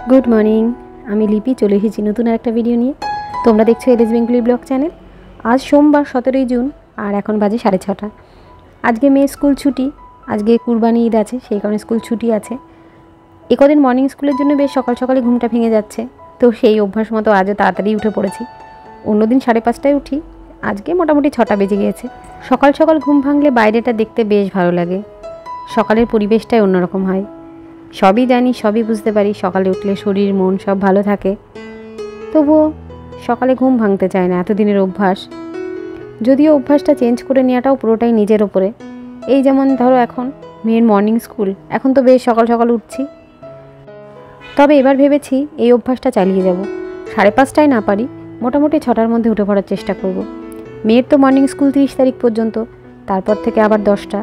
Good morning আমি লিপি চলে এসেছি নতুন একটা ভিডিও নিয়ে। তোমরা দেখছো এলএস বেঙ্গলি ব্লগ চ্যানেল। আজ সোমবার 17 জুন আর এখন বাজে 6:30। আজকে মেয়ের স্কুল ছুটি, আজকে কুরবানি ঈদ আছে, সেই কারণে স্কুল ছুটি আছে। একদিন মর্নিং স্কুলের জন্য বেশ সকাল সকালে ঘুমটা ভেঙে যাচ্ছে, তো সেই অভ্যাস মতো আজও তাড়াতাড়ি উঠে পড়েছি। অন্যদিন 5:30টায় উঠি, আজকে মোটামুটি 6টা বেজে গিয়েছে। সকাল সকাল ঘুম ভাঙলে বাইরেটা দেখতে বেশ ভালো লাগে, সকালের পরিবেশটাই অন্যরকম হয়। সবই জানি, সবই বুঝতে পারি, সকালে উঠলে শরীর মন সব ভালো থাকে, তবুও সকালে ঘুম ভাঙতে চায় না, এতদিনের অভ্যাস। যদিও অভ্যাসটা চেঞ্জ করে নেওয়াটাও পুরোটাই নিজের ওপরে। এই যেমন ধরো এখন মেয়ের মর্নিং স্কুল, এখন তো বেশ সকাল সকাল উঠছি, তবে এবার ভেবেছি এই অভ্যাসটা চালিয়ে যাব। 5:30টায় না পারি, মোটামুটি 6টার মধ্যে উঠে পড়ার চেষ্টা করব। মেয়ের তো মর্নিং স্কুল 30 তারিখ পর্যন্ত, তারপর থেকে আবার 10টা।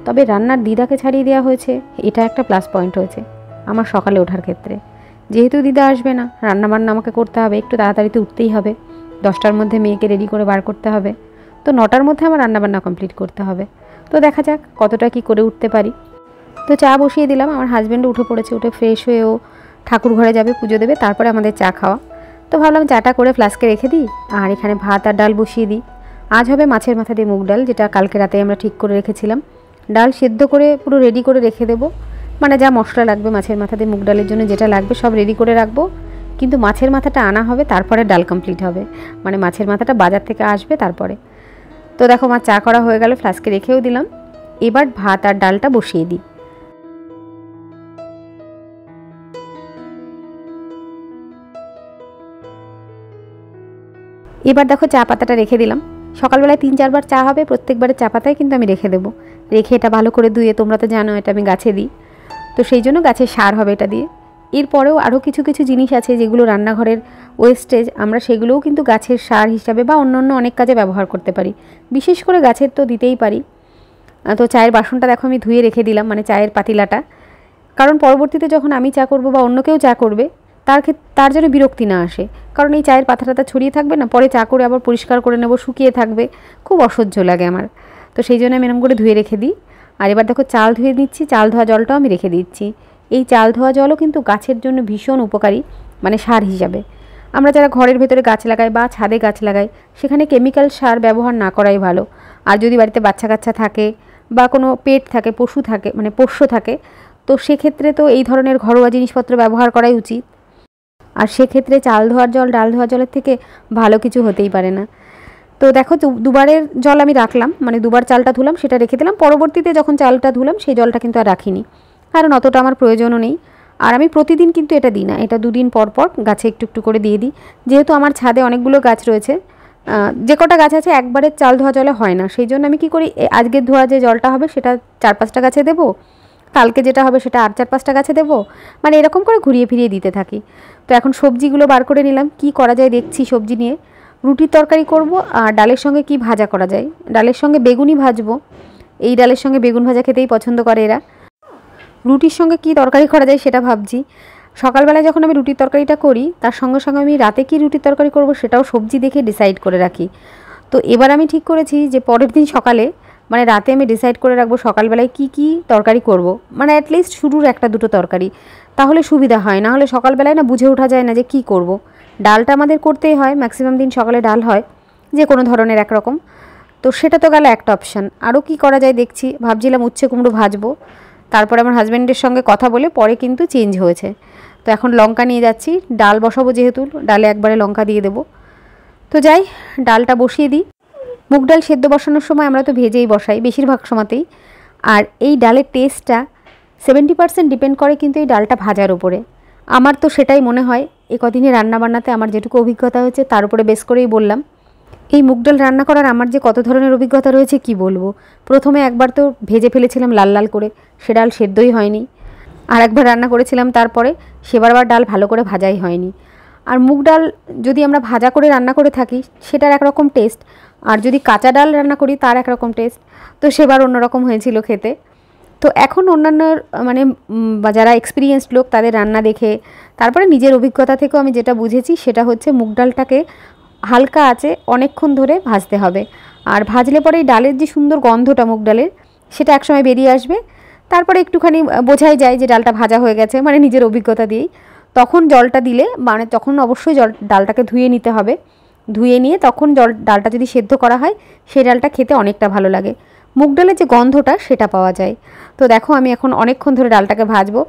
তবে রান্নার দিদাকে ছাড়িয়ে দেওয়া হয়েছে, এটা একটা প্লাস পয়েন্ট হয়েছে আমার সকালে ওঠার ক্ষেত্রে। যেহেতু দিদা আসবে না, রান্নাবান্না আমাকে করতে হবে, একটু তাড়াতাড়িতে উঠতেই হবে। 10টার মধ্যে মেয়েকে রেডি করে বার করতে হবে, তো 9টার মধ্যে আমার রান্নাবান্না কমপ্লিট করতে হবে। তো দেখা যাক কতটা কি করে উঠতে পারি। তো চা বসিয়ে দিলাম, আমার হাজব্যান্ডও উঠে পড়েছে, উঠে ফ্রেশ হয়ে ও ঠাকুর ঘরে যাবে, পুজো দেবে, তারপরে আমাদের চা খাওয়া। তো ভাবলাম চাটা করে ফ্লাস্কে রেখে দিই, আর এখানে ভাত আর ডাল বসিয়ে দিই। আজ হবে মাছের মাথা দিয়ে মুগ ডাল, যেটা কালকে রাতে আমরা ঠিক করে রেখেছিলাম। ডাল সেদ্ধ করে পুরো রেডি করে রেখে দেবো, মানে যা মশলা লাগবে মাছের মাথা দিয়ে মুগ ডালের জন্য যেটা লাগবে সব রেডি করে রাখবো। কিন্তু মাছের মাথাটা আনা হবে, তারপরে ডাল কমপ্লিট হবে, মানে মাছের মাথাটা বাজার থেকে আসবে তারপরে। তো দেখো আমার চা করা হয়ে গেল, ফ্লাস্কে রেখেও দিলাম। এবার ভাত আর ডালটা বসিয়ে দিই। এবার দেখো চা পাতাটা রেখে দিলাম। সকালবেলায় 3-4 বার চা হবে, প্রত্যেকবারের চা পাতায় কিন্তু আমি রেখে দেবো। রেখে এটা ভালো করে ধুয়ে, তোমরা তো জানো এটা আমি গাছে দিই, তো সেই জন্য গাছের সার হবে এটা দিয়ে। এরপরেও আরও কিছু কিছু জিনিস আছে যেগুলো রান্নাঘরের ওয়েস্টেজ, আমরা সেগুলোও কিন্তু গাছের সার হিসাবে বা অন্য অন্য অনেক কাজে ব্যবহার করতে পারি। বিশেষ করে গাছের তো দিতেই পারি। তো চায়ের বাসনটা দেখো আমি ধুয়ে রেখে দিলাম, মানে চায়ের পাতিলাটা, কারণ পরবর্তীতে যখন আমি চা করব বা অন্য কেউ চা করবে, তার যেন বিরক্তি না আসে। কারণ এই চায়ের পাতাটা ছড়িয়ে থাকবে না, পরে চা করে আবার পরিষ্কার করে নেব, শুকিয়ে থাকবে, খুব অসহ্য লাগে আমার। তো সেই জন্য আমি এরকম করে ধুয়ে রেখে দিই। আর এবার দেখো চাল ধুয়ে দিচ্ছি, চাল ধোয়া জলটাও আমি রেখে দিচ্ছি। এই চাল ধোয়া জলও কিন্তু গাছের জন্য ভীষণ উপকারী, মানে সার হিসাবে। আমরা যারা ঘরের ভেতরে গাছ লাগাই বা ছাদে গাছ লাগাই, সেখানে কেমিক্যাল সার ব্যবহার না করাই ভালো। আর যদি বাড়িতে বাচ্চা কাচ্চা থাকে বা কোনো পেট থাকে, পশু থাকে, মানে পোষ্য থাকে, তো সেক্ষেত্রে তো এই ধরনের ঘরোয়া জিনিসপত্র ব্যবহার করাই উচিত। আর সেক্ষেত্রে চাল ধোয়ার জল ডাল ধোয়ার জলের থেকে ভালো কিছু হতেই পারে না। তো দেখো দুবারের জল আমি রাখলাম, মানে দুবার চালটা ধুলাম, সেটা রেখে দিলাম। পরবর্তীতে যখন চালটা ধুলাম সেই জলটা কিন্তু আর রাখিনি, কারণ অতটা আমার প্রয়োজনও নেই। আর আমি প্রতিদিন কিন্তু এটা দিই না, এটা 2 দিন পর পর গাছে একটু একটু করে দিয়ে দিই। যেহেতু আমার ছাদে অনেকগুলো গাছ রয়েছে, যে কটা গাছ আছে একবারে চাল ধোয়া জলে হয় না, সেই জন্য আমি কী করি, আজকের ধোয়া যে জলটা হবে সেটা 4-5টা গাছে দেবো, কালকে যেটা হবে সেটা আর 4-5টা গাছে দেবো, মানে এরকম করে ঘুরিয়ে ফিরিয়ে দিতে থাকি। তো এখন সবজিগুলো বার করে নিলাম, কি করা যায় দেখছি সবজি নিয়ে। রুটির তরকারি করব, আর ডালের সঙ্গে কি ভাজা করা যায়। ডালের সঙ্গে বেগুনই ভাজবো, এই ডালের সঙ্গে বেগুন ভাজা খেতেই পছন্দ করে এরা। রুটির সঙ্গে কি তরকারি করা যায় সেটা ভাবছি। সকালবেলায় যখন আমি রুটির তরকারিটা করি, তার সঙ্গে সঙ্গে আমি রাতে কি রুটির তরকারি করব সেটাও সবজি দেখে ডিসাইড করে রাখি। তো এবার আমি ঠিক করেছি যে পরের দিন সকালে, মানে রাতে আমি ডিসাইড করে রাখবো সকালবেলায় কি কি তরকারি করব, মানে অ্যাটলিস্ট শুরুর 1-2টো তরকারি, তাহলে সুবিধা হয়। না হলে সকালবেলায় না বুঝে ওঠা যায় না যে কি করব। ডালটা আমাদের করতেই হয়, ম্যাক্সিমাম দিন সকালে ডাল হয়, যে কোনো ধরনের একরকম। তো সেটা তো গেল একটা অপশান। আরও কি করা যায় দেখছি, ভাবছিলাম উচ্ছে কুমড়ো ভাজবো। তারপরে আমার হাজব্যান্ডের সঙ্গে কথা বলে পরে কিন্তু চেঞ্জ হয়েছে। তো এখন লঙ্কা নিয়ে যাচ্ছি, ডাল বসাবো যেহেতু, ডালে একবারে লঙ্কা দিয়ে দেবো। তো যাই, ডালটা বসিয়ে দিই। মুগ ডাল সেদ্ধ বসানোর সময় আমরা তো ভেজেই বসাই বেশিরভাগ সময়তেই। আর এই ডালের টেস্টটা 70% ডিপেন্ড করে কিন্তু এই ডালটা ভাজার উপরে। আমার তো সেটাই মনে হয়। এই কদিনে রান্নাবান্নাতে আমার যেটুকু অভিজ্ঞতা হয়েছে তার উপরে বেস করেই বললাম। এই মুগ ডাল রান্না করার আমার যে কত ধরনের অভিজ্ঞতা রয়েছে কি বলবো। প্রথমে একবার তো ভেজে ফেলেছিলাম লাল লাল করে, সে ডাল সেদ্ধই হয়নি। আর একবার রান্না করেছিলাম তারপরে, সেবার ডাল ভালো করে ভাজাই হয়নি। আর মুগ ডাল যদি আমরা ভাজা করে রান্না করে থাকি সেটার একরকম টেস্ট, আর যদি কাঁচা ডাল রান্না করি তার একরকম টেস্ট। তো সেবার অন্যরকম হয়েছিল খেতে। তো এখন অন্যান্য মানে যারা এক্সপিরিয়েন্সড লোক তাদের রান্না দেখে, তারপরে নিজের অভিজ্ঞতা থেকেও আমি যেটা বুঝেছি সেটা হচ্ছে মুগ ডালটাকে হালকা আঁচে অনেকক্ষণ ধরে ভাজতে হবে। আর ভাজলে পরে এই ডালের যে সুন্দর গন্ধটা মুগ ডালের, সেটা একসময় বেরিয়ে আসবে। তারপরে একটুখানি বোঝাই যায় যে ডালটা ভাজা হয়ে গেছে, মানে নিজের অভিজ্ঞতা দিয়েই। তখন জলটা দিলে মানে তখন অবশ্যই ডালটাকে ধুয়ে নিতে হবে। ধুয়ে নিয়ে তখন ডালটা যদি সেদ্ধ করা হয় সেই ডালটা খেতে অনেকটা ভালো লাগে। মুগ ডালের যে গন্ধটা সেটা পাওয়া যায়। তো দেখো আমি এখন অনেকক্ষণ ধরে ডালটাকে ভাজবো।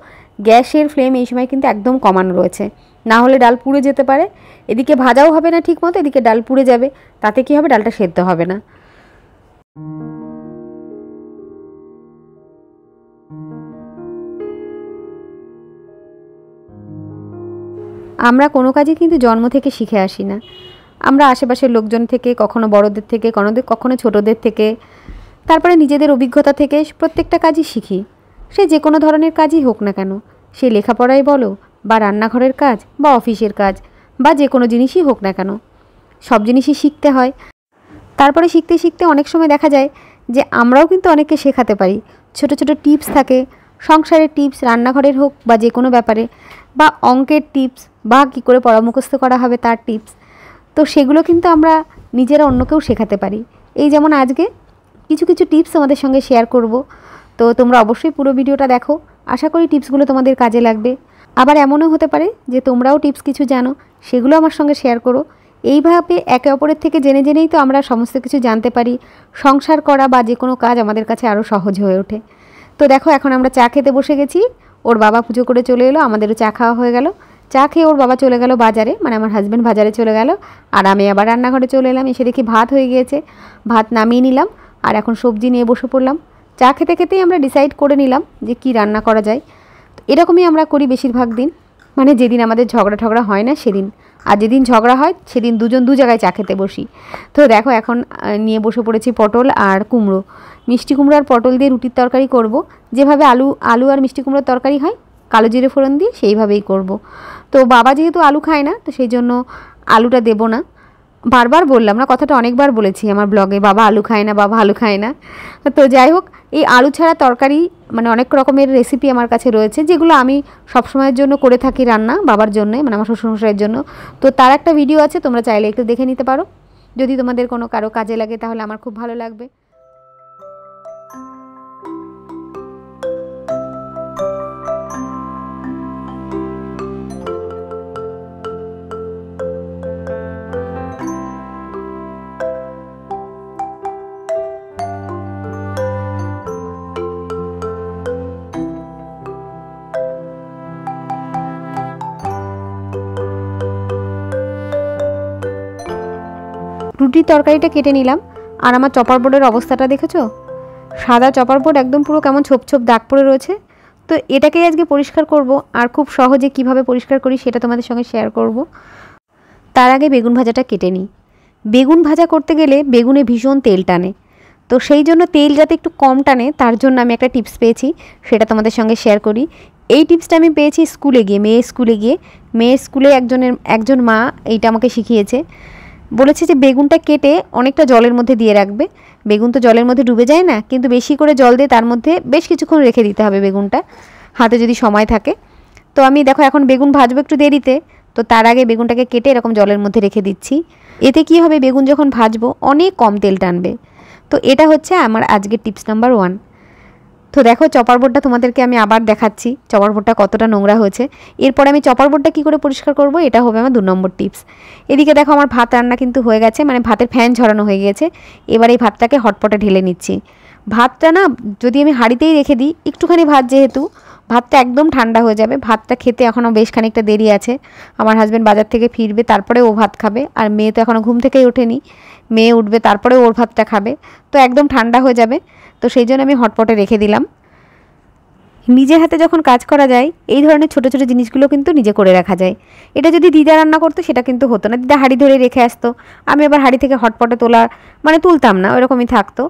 গ্যাসের ফ্লেম এই সময় কিন্তু একদম কমানো রয়েছে, না হলে ডাল পুড়ে যেতে পারে। এদিকে ভাজাও হবে না ঠিক মতো, এদিকে ডাল পুড়ে যাবে, তাতে কি হবে, ডালটা সেদ্ধ হবে না। আমরা কোনো কাজই কিন্তু জন্ম থেকে শিখে আসি না। আমরা আশেপাশের লোকজন থেকে, কখনো বড়দের থেকে, কখনো ছোটদের থেকে, তারপরে নিজেদের অভিজ্ঞতা থেকে প্রত্যেকটা কাজই শিখি। সে যে কোনো ধরনের কাজই হোক না কেন, সে লেখাপড়াই বলো বা রান্নাঘরের কাজ বা অফিসের কাজ বা যে কোনো জিনিসই হোক না কেন, সব জিনিসই শিখতে হয়। তারপরে শিখতে শিখতে অনেক সময় দেখা যায় যে আমরাও কিন্তু অনেককে শেখাতে পারি। ছোট ছোট টিপস থাকে, সংসারের টিপস, রান্নাঘরের হোক বা যে কোনো ব্যাপারে, বা অঙ্কের টিপস, বা কী করে পড়া মুখস্থ করা হবে তার টিপস। তো সেগুলো কিন্তু আমরা নিজেরা অন্যকেও শেখাতে পারি। এই যেমন আজকে কিছু কিছু টিপস তোমাদের সঙ্গে শেয়ার করব। তো তোমরা অবশ্যই পুরো ভিডিওটা দেখো, আশা করি টিপসগুলো তোমাদের কাজে লাগবে। আবার এমনও হতে পারে যে তোমরাও টিপস কিছু জানো, সেগুলো আমার সঙ্গে শেয়ার করো। এইভাবে একে অপরের থেকে জেনে জেনেই তো আমরা সমস্ত কিছু জানতে পারি। সংসার করা বা যে কোনো কাজ আমাদের কাছে আরও সহজ হয়ে ওঠে। তো দেখো এখন আমরা চা খেতে বসে গেছি। ওর বাবা পুজো করে চলে এলো, আমাদেরও চা খাওয়া হয়ে গেল। চা খেয়ে ওর বাবা চলে গেল বাজারে, মানে আমার হাজব্যান্ড বাজারে চলে গেল, আর আমি আবার রান্নাঘরে চলে এলাম। এসে দেখি ভাত হয়ে গিয়েছে, ভাত নামিয়ে নিলাম আর এখন সবজি নিয়ে বসে পড়লাম। চা খেতে খেতেই আমরা ডিসাইড করে নিলাম যে কি রান্না করা যায়। এরকমই আমরা করি বেশিরভাগ দিন, মানে যেদিন আমাদের ঝগড়া হয় না সেদিন, আর যেদিন ঝগড়া হয় সেদিন দুজন দু জায়গায় চা খেতে বসি। তো দেখো এখন নিয়ে বসে পড়েছি পটল আর কুমড়ো, মিষ্টি কুমড়ো আর পটল দিয়ে রুটির তরকারি করব। যেভাবে আলু আর মিষ্টি কুমড়োর তরকারি হয় কালো জিরে ফোড়ন দিয়ে, সেইভাবেই করব। তো বাবা যেহেতু আলু খায় না, তো সেই জন্য আলুটা দেবো না। বারবার বললাম না, কথাটা অনেকবার বলেছি আমার ব্লগে, বাবা আলু খায় না, বাবা আলু খায় না। তো যাই হোক, এই আলু ছাড়া তরকারি মানে অনেক রকমের রেসিপি আমার কাছে রয়েছে, যেগুলো আমি সবসময়ের জন্য করে থাকি রান্না বাবার জন্য, মানে আমার শ্বশুরমশাইয়ের জন্য। তো তার একটা ভিডিও আছে, তোমরা চাইলে একটু দেখে নিতে পারো। যদি তোমাদের কোনো কারো কাজে লাগে তাহলে আমার খুব ভালো লাগবে। রুটির তরকারিটা কেটে নিলাম, আর আমার চপার বোর্ডের অবস্থাটা দেখেছো? সাদা চপার বোর্ড একদম পুরো কেমন ছোপ ছোপ দাগ পড়ে রয়েছে। তো এটাকেই আজকে পরিষ্কার করব, আর খুব সহজে কিভাবে পরিষ্কার করি সেটা তোমাদের সঙ্গে শেয়ার করব। তার আগে বেগুন ভাজাটা কেটে নিই। বেগুন ভাজা করতে গেলে বেগুনে ভীষণ তেল টানে, তো সেই জন্য তেল যাতে একটু কম টানে তার জন্য আমি একটা টিপস পেয়েছি, সেটা তোমাদের সঙ্গে শেয়ার করি। এই টিপসটা আমি পেয়েছি স্কুলে গিয়ে, মেয়ের স্কুলে একজন মা এইটা আমাকে শিখিয়েছে। বলেছে যে বেগুনটা কেটে অনেকটা জলের মধ্যে দিয়ে রাখবে। বেগুন তো জলের মধ্যে ডুবে যায় না, কিন্তু বেশি করে জল দিয়ে তার মধ্যে বেশ কিছুক্ষণ রেখে দিতে হবে বেগুনটা, হাতে যদি সময় থাকে। তো আমি দেখো এখন বেগুন ভাজবো একটু দেরিতে, তো তার আগে বেগুনটাকে কেটে এরকম জলের মধ্যে রেখে দিচ্ছি। এতে কি হবে, বেগুন যখন ভাজবো অনেক কম তেল টানবে। তো এটা হচ্ছে আমার আজকের টিপস নাম্বার 1। তো দেখো চপার বোর্ডটা তোমাদেরকে আমি আবার দেখাচ্ছি, চপার বোর্ডটা কতটা নোংরা হয়েছে। এরপরে আমি চপার বোর্ডটা কী করে পরিষ্কার করব, এটা হবে আমার 2 নম্বর টিপস। এদিকে দেখো আমার ভাত রান্না কিন্তু হয়ে গেছে, মানে ভাতের ফ্যান ঝরানো হয়ে গেছে। এবার এই ভাতটাকে হটপটে ঢেলে নিচ্ছি। ভাতটা না যদি আমি হাঁড়িতেই রেখে দিই, একটুখানি ভাত যেহেতু, ভাতটা একদম ঠান্ডা হয়ে যাবে। ভাতটা খেতে এখনও বেশ খানিকটা দেরি আছে। আমার হাজব্যান্ড বাজার থেকে ফিরবে, তারপরে ও ভাত খাবে, আর মেয়ে তো এখনও ঘুম থেকেই ওঠেনি। মেয়ে উঠবে, তারপরে ওর ভাতটা খাবে, তো একদম ঠান্ডা হয়ে যাবে। তো সেই জন্য আমি হটপটে রেখে দিলাম। নিজের হাতে যখন কাজ করা যায়, এই ধরনের ছোটো ছোটো জিনিসগুলো কিন্তু নিজে করে রাখা যায়। এটা যদি দিদা রান্না করতো সেটা কিন্তু হতো না, দিদা হাঁড়ি ধরে রেখে আসতো, আমি আবার হাঁড়ি থেকে হটপটে তুলতাম না, ওরকমই থাকতো।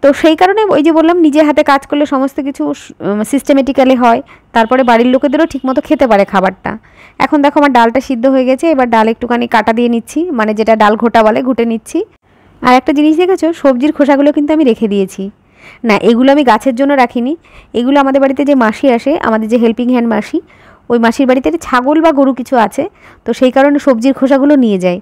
তো সেই কারণে ওই যে বললাম, নিজের হাতে কাজ করলে সমস্ত কিছু সিস্টেমেটিক্যালি হয়, তারপরে বাড়ির লোকেদেরও ঠিকমতো খেতে পারে খাবারটা। এখন দেখো আমার ডালটা সিদ্ধ হয়ে গেছে, এবার ডাল একটুখানি কাটা দিয়ে নিচ্ছি, মানে যেটা ডাল ঘোটা বলে, ঘুটে নিচ্ছি। আর একটা জিনিস দেখেছো, সবজির খোসাগুলো কিন্তু আমি রেখে দিয়েছি। না, এগুলো আমি গাছের জন্য রাখিনি, এগুলো আমাদের বাড়িতে যে মাসি আসে, আমাদের যে হেল্পিং হ্যান্ড মাসি, ওই মাসির বাড়িতে ছাগল বা গরু কিছু আছে, তো সেই কারণে সবজির খোসাগুলো নিয়ে যায়।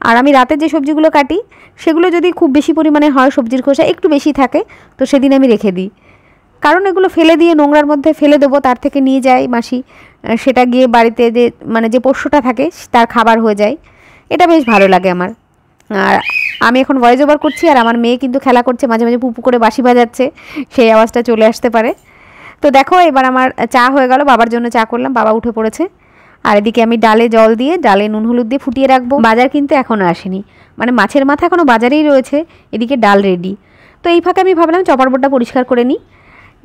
আর আমি রাতে যে সবজিগুলো কাটি সেগুলো যদি খুব বেশি পরিমাণে হয়, সবজির খোসা একটু বেশি থাকে, তো সেদিন আমি রেখে দিই। কারণ এগুলো ফেলে দিয়ে নোংরার মধ্যে ফেলে দেবো, তার থেকে নিয়ে যায় মাসি, সেটা গিয়ে বাড়িতে যে মানে যে পোষ্যটা থাকে তার খাবার হয়ে যায়। এটা বেশ ভালো লাগে আমার। আর আমি এখন ভয়েস ওভার করছি, আর আমার মেয়ে কিন্তু খেলা করছে, মাঝে মাঝে পুপু করে বাঁশি বাজাচ্ছে, সেই আওয়াজটা চলে আসতে পারে। তো দেখো এবার আমার চা হয়ে গেল, বাবার জন্য চা করলাম, বাবা উঠে পড়েছে। আর এদিকে আমি ডালে জল দিয়ে, ডালে নুন হলুদ দিয়ে ফুটিয়ে রাখবো। বাজার কিন্তু এখনও আসেনি, মানে মাছের মাথা এখনও বাজারেই রয়েছে, এদিকে ডাল রেডি। তো এই ফাঁকে আমি ভাবলাম চপার বোর্ডটা পরিষ্কার করে নিই।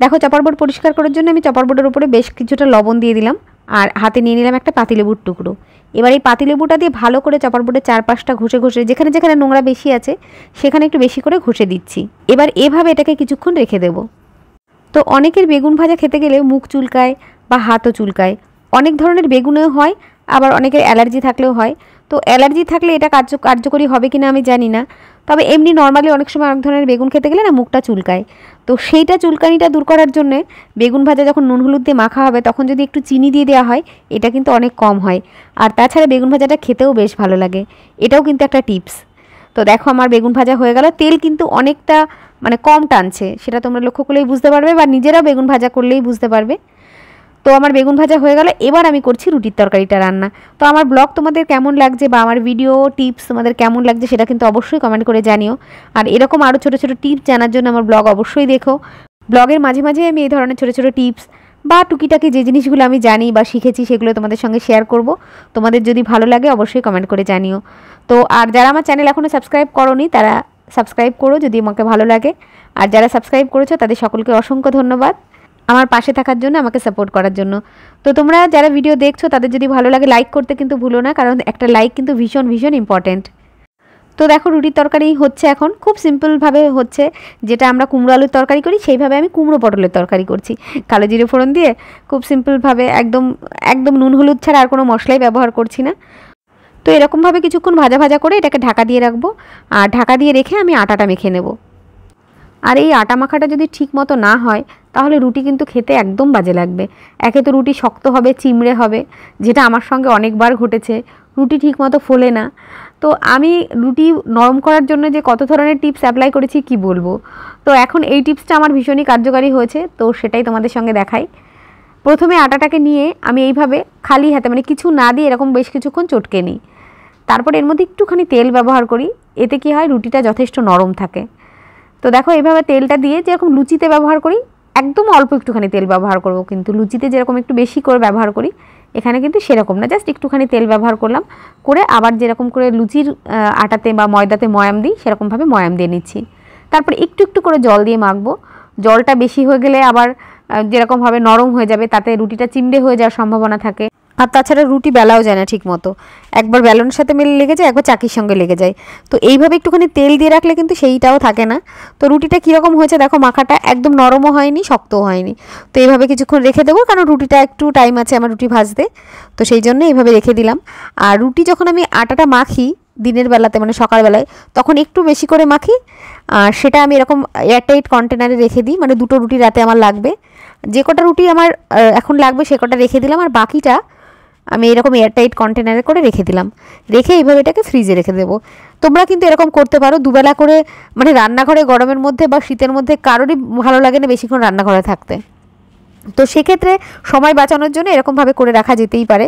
দেখো চপার বোর্ড পরিষ্কার করার জন্য আমি চপার বোর্ডের উপরে বেশ কিছুটা লবণ দিয়ে দিলাম, আর হাতে নিয়ে নিলাম একটা পাতিলেবুর টুকরো। এবার এই পাতিলেবুটা দিয়ে ভালো করে চপার বোর্ডের চারপাশটা ঘষে ঘষে, যেখানে যেখানে নোংরা বেশি আছে সেখানে একটু বেশি করে ঘষে দিচ্ছি। এবার এভাবে এটাকে কিছুক্ষণ রেখে দেব। তো অনেকের বেগুন ভাজা খেতে গেলে মুখ চুলকায় বা হাতও চুলকায়, অনেক ধরনের বেগুনেও হয়, আবার অনেকের অ্যালার্জি থাকলেও হয়। তো অ্যালার্জি থাকলে এটা কার্যকরী হবে কিনা আমি জানি না, তবে এমনি নর্মালি অনেক সময় অনেক ধরনের বেগুন খেতে গেলে না মুখটা চুলকায়। তো সেইটা চুলকানিটা দূর করার জন্যে বেগুন ভাজা যখন নুন হলুদ দিয়ে মাখা হবে তখন যদি একটু চিনি দিয়ে দেওয়া হয়, এটা কিন্তু অনেক কম হয়। আর তাছাড়া বেগুন ভাজাটা খেতেও বেশ ভালো লাগে, এটাও কিন্তু একটা টিপস। তো দেখো আমার বেগুন ভাজা হয়ে গেল, তেল কিন্তু অনেকটা মানে কম টানছে, সেটা তোমরা লক্ষ্য করলেই বুঝতে পারবে, বা নিজেরাও বেগুন ভাজা করলেই বুঝতে পারবে। তো আমার বেগুন ভাজা হয়ে গেল, এবার আমি করছি রুটির তরকারিটা রান্না। তো আমার ব্লগ তোমাদের কেমন লাগছে বা আমার ভিডিও টিপস তোমাদের কেমন লাগছে সেটা কিন্তু অবশ্যই কমেন্ট করে জানিও। আর এরকম আরও ছোটো ছোটো টিপস জানার জন্য আমার ব্লগ অবশ্যই দেখো। ব্লগের মাঝে মাঝে আমি এই ধরনের ছোটো ছোটো টিপস বা টুকিটাকি যে জিনিসগুলো আমি জানি বা শিখেছি সেগুলো তোমাদের সঙ্গে শেয়ার করব। তোমাদের যদি ভালো লাগে অবশ্যই কমেন্ট করে জানিও। তো আর যারা আমার চ্যানেল এখনও সাবস্ক্রাইব করোনি তারা সাবস্ক্রাইব করো যদি আমাকে ভালো লাগে, আর যারা সাবস্ক্রাইব করেছো তাদের সকলকে অসংখ্য ধন্যবাদ আমার পাশে থাকার জন্য, আমাকে সাপোর্ট করার জন্য। তো তোমরা যারা ভিডিও দেখছো তাদের যদি ভালো লাগে লাইক করতে কিন্তু ভুলো না, কারণ একটা লাইক কিন্তু ভীষণ ভীষণ ইম্পর্ট্যান্ট। তো দেখো রুটির তরকারি হচ্ছে, এখন খুব সিম্পলভাবে হচ্ছে, যেটা আমরা কুমড়ো আলুর তরকারি করি সেইভাবে আমি কুমড়ো পটলের তরকারি করছি, কালো জিরে ফোড়ন দিয়ে খুব সিম্পলভাবে, একদম একদম নুন হলুদ ছাড়া আর কোনো মশলাই ব্যবহার করছি না। তো এরকমভাবে কিছুক্ষণ ভাজা ভাজা করে এটাকে ঢাকা দিয়ে রাখবো, আর ঢাকা দিয়ে রেখে আমি আটাটা মেখে নেব। আর এই আটা মাখাটা যদি ঠিক মতো না হয় তাহলে রুটি কিন্তু খেতে একদম বাজে লাগবে। একে তো রুটি শক্ত হবে, চিমড়ে হবে, যেটা আমার সঙ্গে অনেকবার ঘটেছে, রুটি ঠিক মতো ফোলে না। তো আমি রুটি নরম করার জন্য যে কত ধরনের টিপস অ্যাপ্লাই করেছি কি বলবো। তো এখন এই টিপসটা আমার ভীষণই কার্যকারী হয়েছে, তো সেটাই তোমাদের সঙ্গে দেখাই। প্রথমে আটাটাকে নিয়ে আমি এইভাবে খালি হাতে, মানে কিছু না দিয়ে এরকম বেশ কিছুক্ষণ চটকে নিই, তারপর এর মধ্যে একটুখানি তেল ব্যবহার করি, এতে কি হয় রুটিটা যথেষ্ট নরম থাকে। তো দেখো এইভাবে তেলটা দিয়ে যেরকম লুচিতে ব্যবহার করি, একদম অল্প একটুখানি তেল ব্যবহার করব, কিন্তু লুচিতে যেরকম একটু বেশি করে ব্যবহার করি এখানে কিন্তু সেরকম না, জাস্ট একটুখানি তেল ব্যবহার করলাম, করে আবার যেরকম করে লুচির আটাতে বা ময়দাতে ময়াম দিই সেরকমভাবে ময়াম দিয়ে নিচ্ছি। তারপর একটু একটু করে জল দিয়ে মাখবো, জলটা বেশি হয়ে গেলে আবার যেরকমভাবে নরম হয়ে যাবে তাতে রুটিটা চিমড়ে হয়ে যাওয়ার সম্ভাবনা থাকে। আর তাছাড়া রুটি বেলাও যায় না ঠিক মতো, একবার বেলনের সাথে মিলে লেগে যায়, একবার চাকির সঙ্গে লেগে যায়। তো এইভাবে একটুখানি তেল দিয়ে রাখলে কিন্তু সেইটাও থাকে না। তো রুটিটা কীরকম হয়েছে দেখো, মাখাটা একদম নরমও হয়নি শক্তও হয়নি। তো এইভাবে কিছুক্ষণ রেখে দেবো, কারণ রুটিটা একটু টাইম আছে আমার রুটি ভাজতে, তো সেই জন্য এইভাবে রেখে দিলাম। আর রুটি যখন আমি আটাটা মাখি দিনের বেলাতে, মানে সকালবেলায়, তখন একটু বেশি করে মাখি, আর সেটা আমি এরকম এয়ারটাইট কন্টেনারে রেখে দিই, মানে দুটো রুটি রাতে আমার লাগবে, যে কটা রুটি আমার এখন লাগবে সে কটা রেখে দিলাম, আর বাকিটা আমি এরকম এয়ারটাইট কন্টেনারে করে রেখে দিলাম, রেখে এইভাবে এটাকে ফ্রিজে রেখে দেবো। তোমরা কিন্তু এরকম করতে পারো দুবেলা করে, মানে রান্নাঘরে গরমের মধ্যে বা শীতের মধ্যে কারোরই ভালো লাগে না বেশিক্ষণ রান্নাঘরে থাকতে, তো সেক্ষেত্রে সময় বাঁচানোর জন্য এরকমভাবে করে রাখা যেতেই পারে।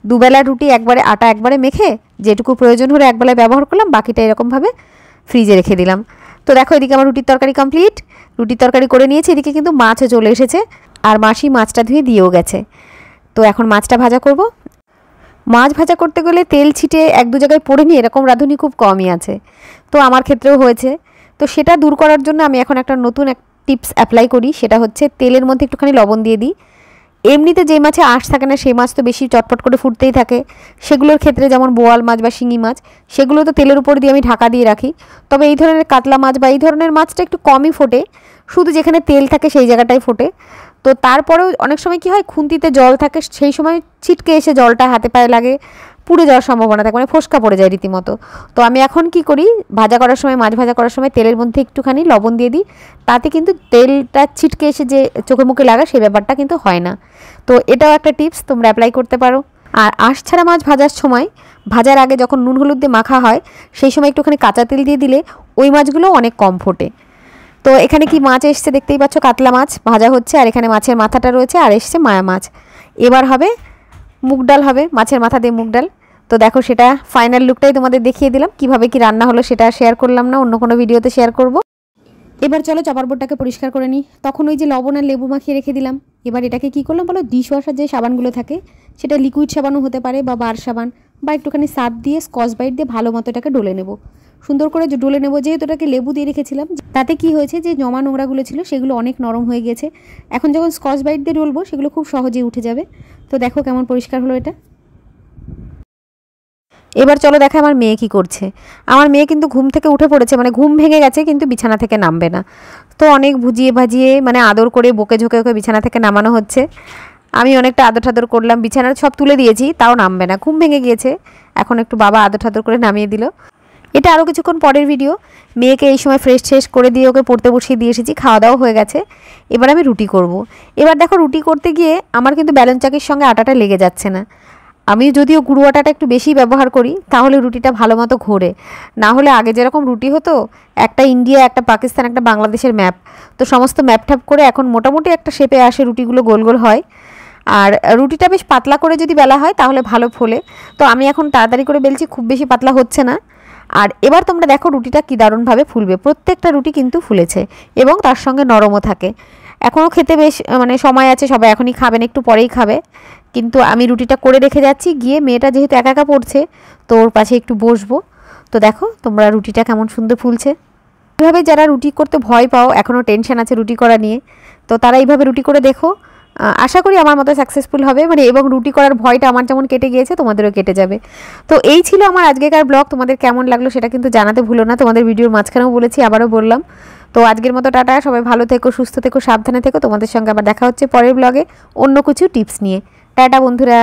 দুবেলা রুটি একবারে আটা একবারে মেখে যেটুকু প্রয়োজন হলে একবেলায় ব্যবহার করলাম, বাকিটা এরকমভাবে ফ্রিজে রেখে দিলাম। তো দেখো এদিকে আমার রুটির তরকারি কমপ্লিট, রুটির তরকারি করে নিয়েছি, এদিকে কিন্তু মাছও চলে এসেছে, আর মাসি মাছটা ধুয়ে দিয়েও গেছে। তো এখন মাছটা ভাজা করব। মাছ ভাজা করতে গেলে তেল ছিটে এক দু জায়গায় পড়ে নিয়ে এরকম রাঁধুনি খুব কমই আছে, তো আমার ক্ষেত্রেও হয়েছে। তো সেটা দূর করার জন্য আমি এখন একটা নতুন টিপস অ্যাপ্লাই করি, সেটা হচ্ছে তেলের মধ্যে একটুখানি লবণ দিয়ে দিই। এমনিতে যে মাছে আঁশ থাকে না সেই মাছ তো বেশি চটপট করে ফুটতেই থাকে, সেগুলোর ক্ষেত্রে যেমন বোয়াল মাছ বা শিঙি মাছ, সেগুলো তো তেলের উপর দিয়ে আমি ঢাকা দিয়ে রাখি। তবে এই ধরনের কাতলা মাছ বা এই ধরনের মাছটা একটু কমই ফোটে, শুধু যেখানে তেল থাকে সেই জায়গাটাই ফোটে। তো তারপরেও অনেক সময় কি হয়, খুন্তিতে জল থাকে, সেই সময় ছিটকে এসে জলটা হাতে পায়ে লাগে, পুড়ে যাওয়ার সম্ভাবনা থাকে, মানে ফোসকা পড়ে যায় রীতিমতো। তো আমি এখন কি করি, ভাজা করার সময়, মাছ ভাজা করার সময় তেলের মধ্যে একটুখানি লবণ দিয়ে দিই, তাতে কিন্তু তেলটা ছিটকে এসে যে চোখে মুখে লাগা সেই ব্যাপারটা কিন্তু হয় না। তো এটাও একটা টিপস, তোমরা অ্যাপ্লাই করতে পারো। আর আঁশ ছাড়া মাছ ভাজার সময়, ভাজার আগে যখন নুন হলুদ দিয়ে মাখা হয় সেই সময় একটুখানি কাঁচা তেল দিয়ে দিলে ওই মাছগুলো অনেক কম ফোটে। তো এখানে কি মাছ এসছে দেখতেই পাচ্ছ, কাতলা মাছ ভাজা হচ্ছে, আর এখানে মাছের মাথাটা রয়েছে, আর এসছে মায়া মাছ। এবার হবে মুগ ডাল, হবে মাছের মাথা দিয়ে মুগ ডাল। তো দেখো সেটা ফাইনাল লুকটাই তোমাদের দেখিয়ে দিলাম, কিভাবে কি রান্না হলো সেটা শেয়ার করলাম না, অন্য কোনো ভিডিওতে শেয়ার করব। এবার চলো চপার বোর্ডটাকে পরিষ্কার করে নিই। তখন ওই যে লবণ আর লেবু মাখিয়ে রেখে দিলাম। এবার এটাকে কি করলাম বলো, ডিশ ওয়াশার যে সাবানগুলো থাকে, সেটা লিকুইড সাবানও হতে পারে বা বার সাবান, বা একটুখানি সার্ফ দিয়ে স্কচ ব্রাইট দিয়ে ভালো মতো এটাকে ডলে নেব, সুন্দর করে ডলে নেব। যেহেতু এটাকে লেবু দিয়ে রেখেছিলাম, তাতে কি হয়েছে যে জমা নোংরাগুলো ছিল সেগুলো অনেক নরম হয়ে গেছে। এখন যখন স্কচ ব্রাইট দিয়ে ডলবো সেগুলো খুব সহজেই উঠে যাবে। তো দেখো কেমন পরিষ্কার হলো এটা। এবার চলো দেখা আমার মেয়ে কি করছে। আমার মেয়ে কিন্তু ঘুম থেকে উঠে পড়েছে, মানে ঘুম ভেঙে গেছে কিন্তু বিছানা থেকে নামবে না। তো অনেক বুঝিয়ে ভাজিয়ে মানে আদর করে বকে ঝোঁকে ওকে বিছানা থেকে নামানো হচ্ছে। আমি অনেকটা আদর ঠাদর করলাম, বিছানার সব তুলে দিয়েছি, তাও নামবে না, ঘুম ভেঙে গিয়েছে। এখন একটু বাবা আদর ঠাদর করে নামিয়ে দিল। এটা আরও কিছুক্ষণ পরের ভিডিও। মেয়েকে এই সময় ফ্রেশ ট্রেশ করে দিয়ে ওকে পড়তে বসিয়ে দিয়ে এসেছি, খাওয়া দাওয়া হয়ে গেছে। এবার আমি রুটি করব। এবার দেখো রুটি করতে গিয়ে আমার কিন্তু ব্যালন চাকির সঙ্গে আটাটা লেগে যাচ্ছে না। আমি যদিও গুঁড়ো আটাটা একটু বেশি ব্যবহার করি, তাহলে রুটিটা ভালো মতো ঘোরে। না হলে আগে যেরকম রুটি হতো, একটা ইন্ডিয়া, একটা পাকিস্তান, একটা বাংলাদেশের ম্যাপ, তো সমস্ত ম্যাপ ট্যাপ করে এখন মোটামুটি একটা শেপে আসে, রুটিগুলো গোল গোল হয়। আর রুটিটা বেশ পাতলা করে যদি বেলা হয় তাহলে ভালো ফোলে। তো আমি এখন তাড়াতাড়ি করে বেলছি, খুব বেশি পাতলা হচ্ছে না। আর এবার তোমরা দেখো রুটিটা কী দারুণভাবে ফুলবে। প্রত্যেকটা রুটি কিন্তু ফুলেছে এবং তার সঙ্গে নরমও থাকে। এখনও খেতে বেশ মানে সময় আছে, সবাই এখনই খাবেন, একটু পরেই খাবে। কিন্তু আমি রুটিটা করে রেখে যাচ্ছি, গিয়ে মেয়েটা যেহেতু একা একা পড়ছে তো ওর পাশে একটু বসবো। তো দেখো তোমরা রুটিটা কেমন সুন্দর ফুলছে। এভাবে যারা রুটি করতে ভয় পাও, এখনও টেনশন আছে রুটি করা নিয়ে, তো তারা এইভাবে রুটি করে দেখো। আশা করি আমার মতো সাকসেসফুল হবে, মানে এবং রুটি করার ভয়টা আমার যেমন কেটে গিয়েছে তোমাদেরও কেটে যাবে। তো এই ছিল আমার আজকেকার ব্লগ। তোমাদের কেমন লাগলো সেটা কিন্তু জানাতে ভুলো না। তোমাদের ভিডিওর মাঝখানেও বলেছি, আবারও বললাম। তো আজকের মতো টাটা, সবাই ভালো থেকো, সুস্থ থেকো, সাবধানে থেকো। তোমাদের সঙ্গে আবার দেখা হচ্ছে পরের ব্লগে অন্য কিছু টিপস নিয়ে। টাটা বন্ধুরা।